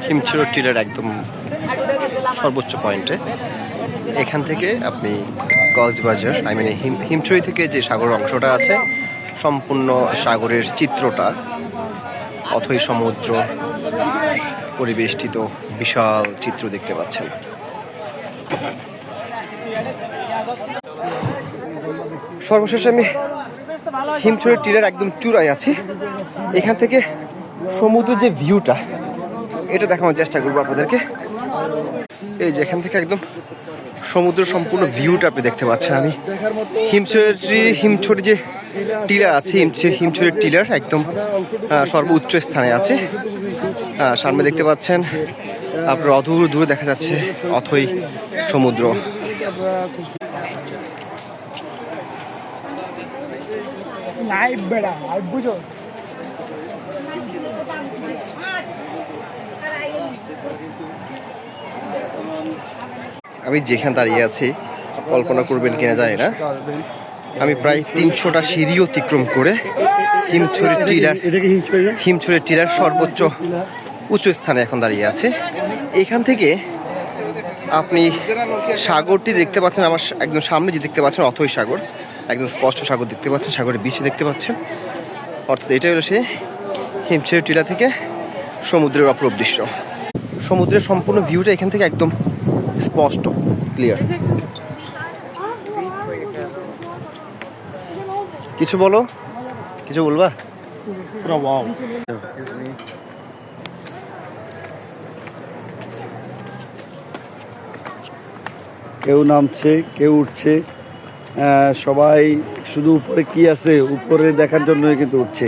Himchari tiller একদম সর্বোচ্চ পয়েন্টে। এখান থেকে আপনি কক্সবাজার হিমছড়ি থেকে যে সাগর অংশটা আছে সম্পূর্ণ সাগরের চিত্রটা, অথই সমুদ্র পরিবেষ্টিত বিশাল চিত্র দেখতে পাচ্ছেন। সর্বশেষে আমি হিমছড়ি টিলার একদম চূড়ায় আছি। এখান থেকে সমুদ্রের যে ভিউটা এটা দেখানোর চেষ্টা করবো আপনাদেরকে। এই যে এখান থেকে একদম সমুদ্র সম্পূর্ণ ভিউটা আপনি দেখতে পাচ্ছেন। আমি হিমছড়ি যে টিলা আছে, হিমছড়ির টিলার একদম সর্বোচ্চ স্থানে আছে। সামনে দেখতে পাচ্ছেন আপনার অদূর দূরে দেখা যাচ্ছে অথই সমুদ্র। আমি যেখানে দাঁড়িয়ে আছি কল্পনা করবেন কিনা জানি না, আমি প্রায় 300টা সিঁড়ি অতিক্রম করে হিমছড়ি টিলার সর্বোচ্চ উঁচু স্থানে এখন দাঁড়িয়ে আছে। এখান থেকে আপনি সাগরটি দেখতে পাচ্ছেন, আমার একদম সামনে যে দেখতে পাচ্ছেন অথই সাগর, একদম স্পষ্ট সাগর দেখতে পাচ্ছেন, সাগরের বিচি দেখতে পাচ্ছেন। অর্থাৎ এটাই হলো সে হিমছড়ি টিলা থেকে সমুদ্রের অপরূপ দৃশ্য। সমুদ্রের সম্পূর্ণ ভিউটা এখান থেকে একদম স্পষ্ট, ক্লিয়ার। কিছু বলো, কিছু বলবা? কেউ নামছে, কেউ উঠছে, সবাই শুধু উপরে কি আছে উপরে দেখার জন্য কিন্তু উঠছে।